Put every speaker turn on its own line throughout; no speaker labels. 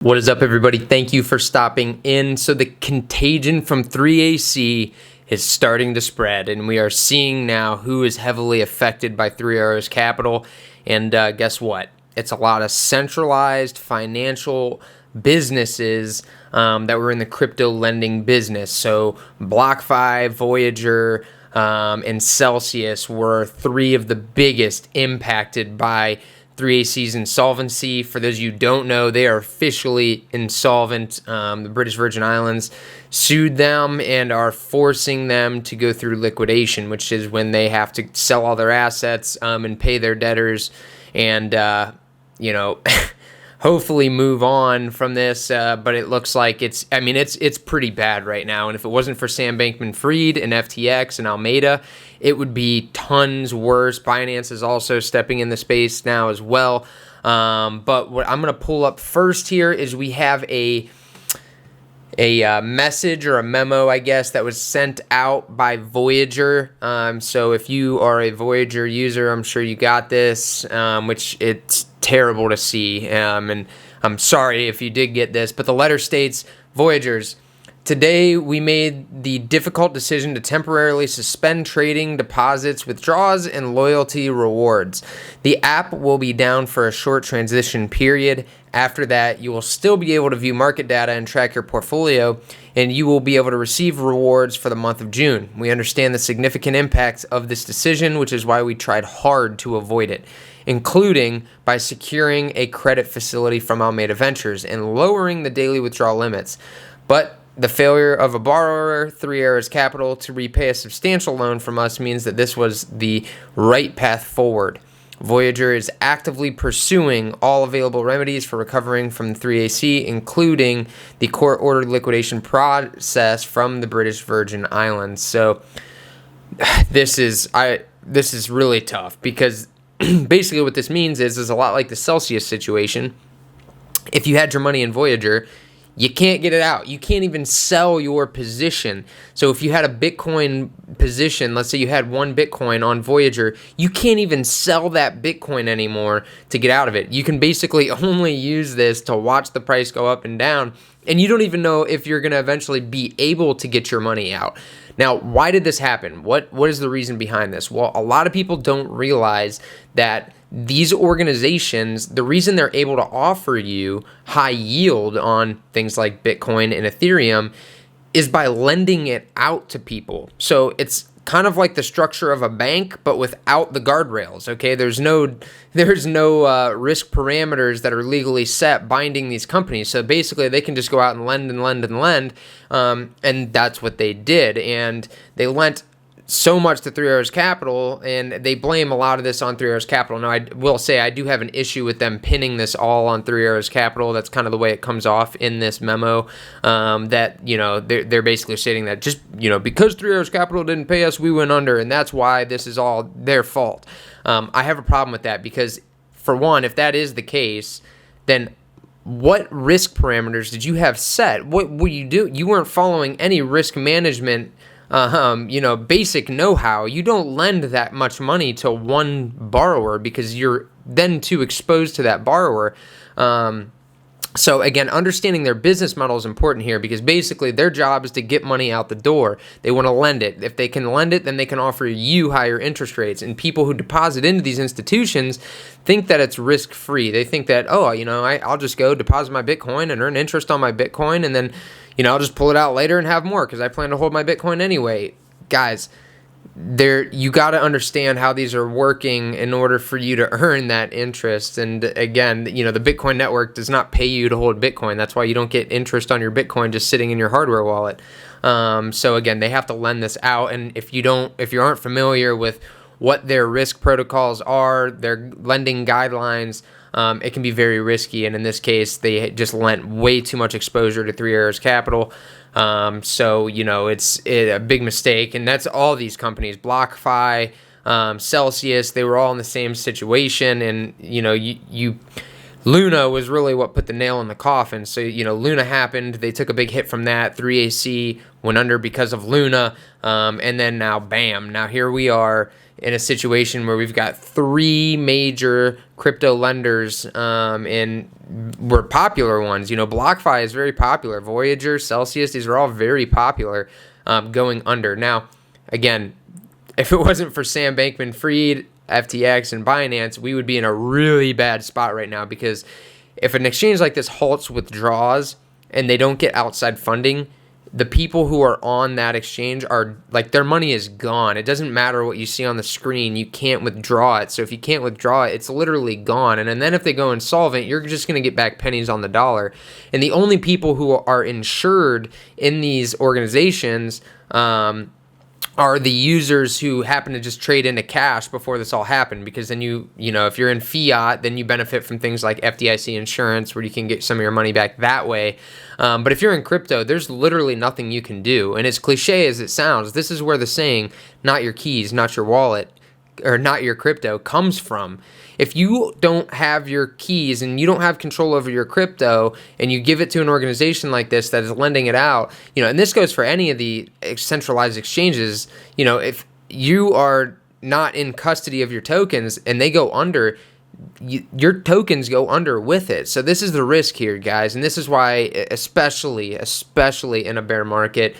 What is up, everybody? Thank you for stopping in. So the contagion from 3AC is starting to spread, and we are seeing now who is heavily affected by Three Arrows Capital. And guess what? It's a lot of centralized financial businesses that were in the crypto lending business. So BlockFi, Voyager, and Celsius were three of the biggest impacted by 3AC's insolvency. For those of you who don't know, they are officially insolvent. The British Virgin Islands sued them and are forcing them to go through liquidation, which is when they have to sell all their assets and pay their debtors and, hopefully move on from this. But it looks like it's pretty bad right now. And if it wasn't for Sam Bankman-Fried and FTX and Alameda, it would be tons worse. Binance is also stepping in the space now as well. But what I'm going to pull up first here is we have a message or a memo, I guess, that was sent out by Voyager. So if you are a Voyager user, I'm sure you got this, which it's terrible to see. And I'm sorry if you did get this, but the letter states, Voyagers, today we made the difficult decision to temporarily suspend trading, deposits, withdrawals, and loyalty rewards. The app will be down for a short transition period. After that, you will still be able to view market data and track your portfolio, and you will be able to receive rewards for the month of June. We understand the significant impact of this decision, which is why we tried hard to avoid it, including by securing a credit facility from Alameda Ventures and lowering the daily withdrawal limits. But the failure of a borrower, Three Arrows Capital, to repay a substantial loan from us means that this was the right path forward. Voyager is actively pursuing all available remedies for recovering from 3AC, including the court-ordered liquidation process from the British Virgin Islands. So this is really tough, because basically what this means is a lot like the Celsius situation. If you had your money in Voyager, you can't get it out. You can't even sell your position. So if you had a Bitcoin position, let's say you had one Bitcoin on Voyager, you can't even sell that Bitcoin anymore to get out of it. You can basically only use this to watch the price go up and down, and you don't even know if you're going to eventually be able to get your money out. Now, why did this happen? What is the reason behind this? Well, a lot of people don't realize that these organizations, the reason they're able to offer you high yield on things like Bitcoin and Ethereum is by lending it out to people. So it's kind of like the structure of a bank, but without the guardrails. Okay, there's no risk parameters that are legally set binding these companies. So basically, they can just go out and lend and lend and lend, and that's what they did. And they lent so much to Three Arrows Capital, and they blame a lot of this on Three Arrows Capital. Now, I will say I do have an issue with them pinning this all on Three Arrows Capital. That's kind of the way it comes off in this memo, that, they're basically stating that just, because Three Arrows Capital didn't pay us, we went under, and that's why this is all their fault. I have a problem with that, because, for one, if that is the case, then what risk parameters did you have set? What would you do? You weren't following any risk management basic know-how. You don't lend that much money to one borrower because you're then too exposed to that borrower. So again, understanding their business model is important here, because basically their job is to get money out the door. They want to lend it. If they can lend it, then they can offer you higher interest rates. And people who deposit into these institutions think that it's risk-free. They think that, I'll just go deposit my Bitcoin and earn interest on my Bitcoin, and then, I'll just pull it out later and have more because I plan to hold my Bitcoin anyway. Guys, you got to understand how these are working in order for you to earn that interest. And again, the Bitcoin network does not pay you to hold Bitcoin. That's why you don't get interest on your Bitcoin just sitting in your hardware wallet. So again, they have to lend this out. And if you aren't familiar with what their risk protocols are, their lending guidelines, it can be very risky. And in this case, they just lent way too much exposure to Three Arrows Capital. So it's a big mistake, and that's all these companies, BlockFi, Celsius, they were all in the same situation. And, you Luna was really what put the nail in the coffin. So, Luna happened. They took a big hit from that. 3AC went under because of Luna. And then now, bam. Now here we are in a situation where we've got three major crypto lenders, and we're popular ones. BlockFi is very popular. Voyager, Celsius, these are all very popular, going under. Now, again, if it wasn't for Sam Bankman-Fried, FTX, and Binance, we would be in a really bad spot right now, because if an exchange like this halts withdrawals and they don't get outside funding, the people who are on that exchange are like, their money is gone. It doesn't matter what you see on the screen. You can't withdraw it. So if you can't withdraw it, it's literally gone. And then if they go insolvent, you're just going to get back pennies on the dollar. And the only people who are insured in these organizations, are the users who happen to just trade into cash before this all happened, because then if you're in fiat, then you benefit from things like FDIC insurance, where you can get some of your money back that way. But if you're in crypto, there's literally nothing you can do. And as cliche as it sounds, this is where the saying, not your keys, not your wallet, or not your crypto, comes from. If you don't have your keys and you don't have control over your crypto, and you give it to an organization like this that is lending it out, and this goes for any of the centralized exchanges, if you are not in custody of your tokens and they go under, your tokens go under with it. So this is the risk here, guys. And this is why, especially in a bear market,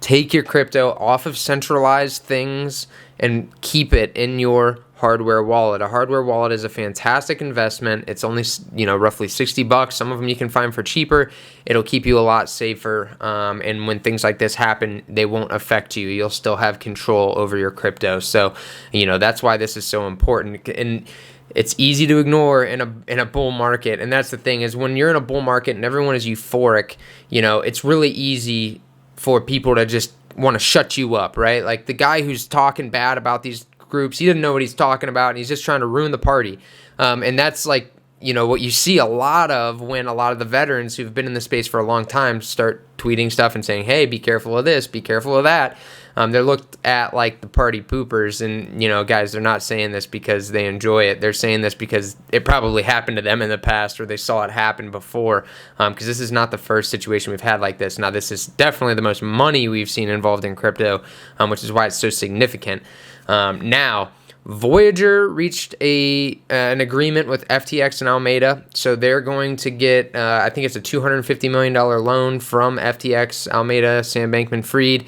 take your crypto off of centralized things and keep it in your hardware wallet. A hardware wallet is a fantastic investment. It's only, roughly $60. Some of them you can find for cheaper. It'll keep you a lot safer. And when things like this happen, they won't affect you. You'll still have control over your crypto. So, that's why this is so important. And it's easy to ignore in a bull market. And that's the thing, is when you're in a bull market and everyone is euphoric, it's really easy for people to just want to shut you up, right? Like the guy who's talking bad about these groups, he doesn't know what he's talking about, and he's just trying to ruin the party. And that's like, what you see a lot of when a lot of the veterans who've been in the space for a long time start tweeting stuff and saying, hey, be careful of this, be careful of that. They're looked at like the party poopers, and, guys, they're not saying this because they enjoy it. They're saying this because it probably happened to them in the past, or they saw it happen before, because this is not the first situation we've had like this. Now, this is definitely the most money we've seen involved in crypto, which is why it's so significant. Now, Voyager reached an agreement with FTX and Alameda, so they're going to get, I think it's a $250 million loan from FTX, Alameda, Sam Bankman-Fried,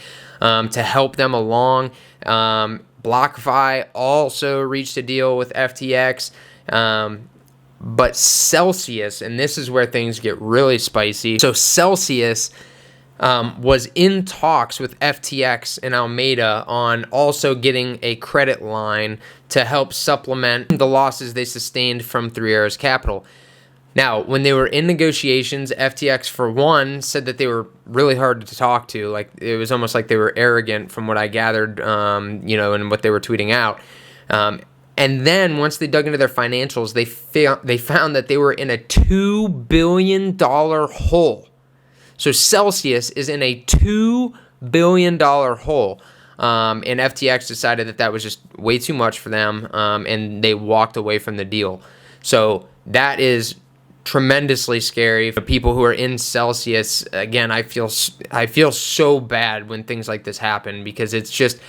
to help them along. BlockFi also reached a deal with FTX, but Celsius, and this is where things get really spicy. So Celsius was in talks with FTX and Alameda on also getting a credit line to help supplement the losses they sustained from Three Arrows Capital. Now, when they were in negotiations, FTX, for one, said that they were really hard to talk to. Like, it was almost like they were arrogant, from what I gathered, and what they were tweeting out. And then once they dug into their financials, they found that they were in a $2 billion hole. So Celsius is in a $2 billion hole. And FTX decided that was just way too much for them, and they walked away from the deal. So that is tremendously scary for people who are in Celsius. Again, I feel so bad when things like this happen, because it's just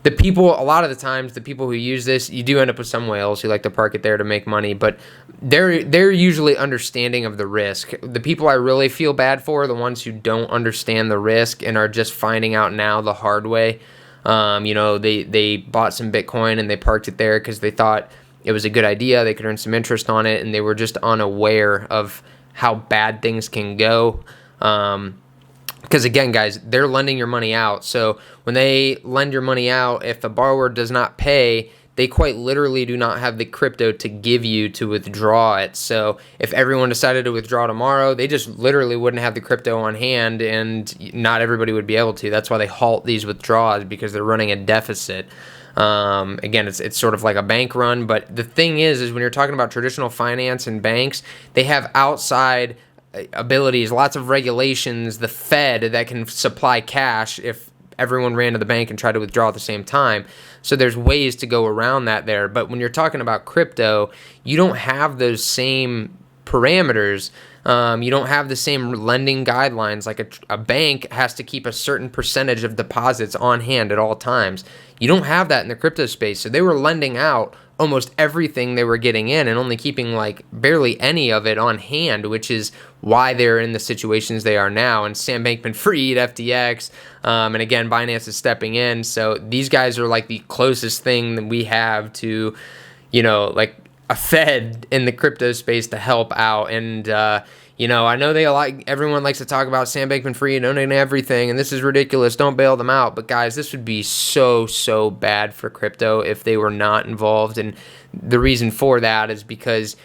the people, a lot of the times, the people who use this, you do end up with some whales who like to park it there to make money, but they're usually understanding of the risk. The people I really feel bad for are the ones who don't understand the risk and are just finding out now the hard way. They bought some Bitcoin and they parked it there because they thought it was a good idea, they could earn some interest on it, and they were just unaware of how bad things can go. Because again, guys, they're lending your money out. So when they lend your money out, if the borrower does not pay, they quite literally do not have the crypto to give you to withdraw it. So if everyone decided to withdraw tomorrow, they just literally wouldn't have the crypto on hand, and not everybody would be able to. That's why they halt these withdrawals, because they're running a deficit. Again, it's sort of like a bank run, but the thing is when you're talking about traditional finance and banks, they have outside abilities, lots of regulations, the Fed that can supply cash if everyone ran to the bank and tried to withdraw at the same time. So there's ways to go around that there. But when you're talking about crypto, you don't have those same parameters. You don't have the same lending guidelines. Like a bank has to keep a certain percentage of deposits on hand at all times. You don't have that in the crypto space. So they were lending out almost everything they were getting in and only keeping like barely any of it on hand, which is why they're in the situations they are now. And Sam Bankman-Fried, FTX, and again, Binance is stepping in. So these guys are like the closest thing that we have to, like a Fed in the crypto space to help out. And, I know everyone likes to talk about Sam Bankman-Fried owning everything, and this is ridiculous. Don't bail them out. But guys, this would be so bad for crypto if they were not involved. And the reason for that is because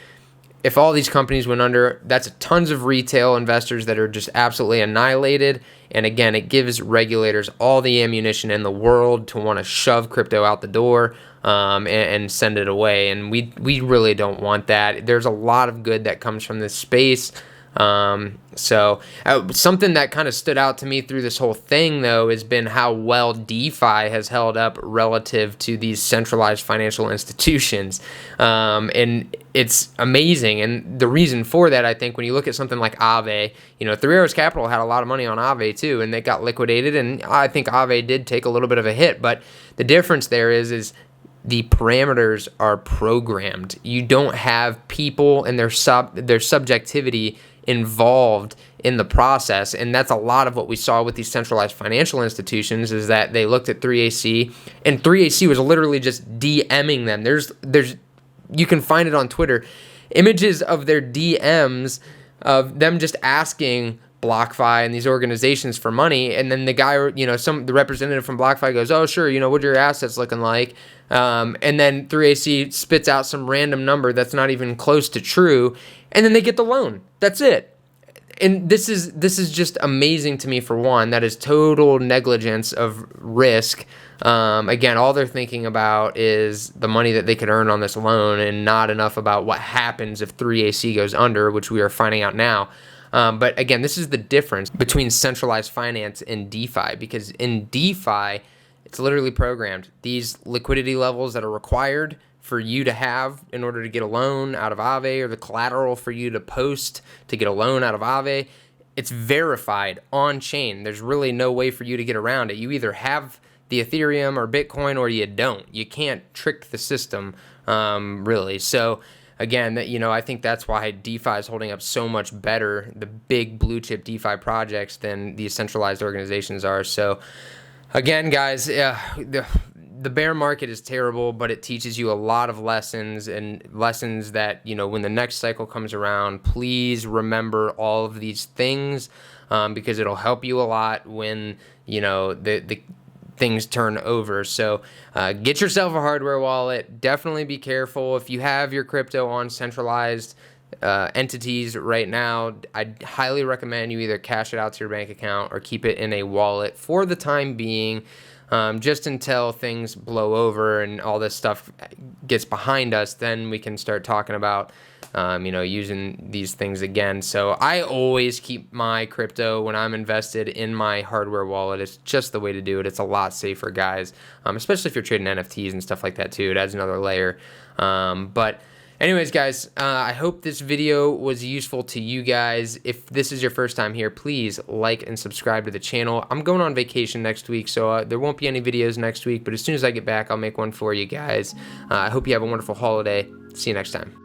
if all these companies went under, that's tons of retail investors that are just absolutely annihilated. And again, it gives regulators all the ammunition in the world to want to shove crypto out the door and send it away. And we really don't want that. There's a lot of good that comes from this space. Something that kind of stood out to me through this whole thing, though, has been how well DeFi has held up relative to these centralized financial institutions. And it's amazing. And the reason for that, I think, when you look at something like Aave, Three Arrows Capital had a lot of money on Aave too, and they got liquidated. And I think Aave did take a little bit of a hit. But the difference there is the parameters are programmed. You don't have people and their subjectivity involved in the process, and that's a lot of what we saw with these centralized financial institutions, is that they looked at 3AC, and 3AC was literally just DMing them. There's you can find it on Twitter, images of their DMs of them just asking BlockFi and these organizations for money, and then the guy, the representative from BlockFi goes, "Oh, sure, what are your assets looking like?" And then 3AC spits out some random number that's not even close to true, and then they get the loan. That's it. And this is just amazing to me. For one, that is total negligence of risk. Again, all they're thinking about is the money that they could earn on this loan, and not enough about what happens if 3AC goes under, which we are finding out now. But again, this is the difference between centralized finance and DeFi, because in DeFi, it's literally programmed. These liquidity levels that are required for you to have in order to get a loan out of Aave, or the collateral for you to post to get a loan out of Aave, it's verified on chain. There's really no way for you to get around it. You either have the Ethereum or Bitcoin, or you don't. You can't trick the system, really. So again, I think that's why DeFi is holding up so much better, the big blue chip DeFi projects, than these centralized organizations are. So again, guys, the bear market is terrible, but it teaches you a lot of lessons, and lessons that, when the next cycle comes around, please remember all of these things, because it'll help you a lot when, the things turn over. So get yourself a hardware wallet. Definitely be careful. If you have your crypto on centralized entities right now, I highly recommend you either cash it out to your bank account or keep it in a wallet for the time being, just until things blow over and all this stuff gets behind us. Then we can start talking about using these things again. So I always keep my crypto, when I'm invested, in my hardware wallet. It's just the way to do it. It's a lot safer, guys, especially if you're trading NFTs and stuff like that too. It adds another layer. But anyways, guys, I hope this video was useful to you guys. If this is your first time here, please like and subscribe to the channel. I'm going on vacation next week, so there won't be any videos next week, but as soon as I get back, I'll make one for you guys. I hope you have a wonderful holiday. See you next time.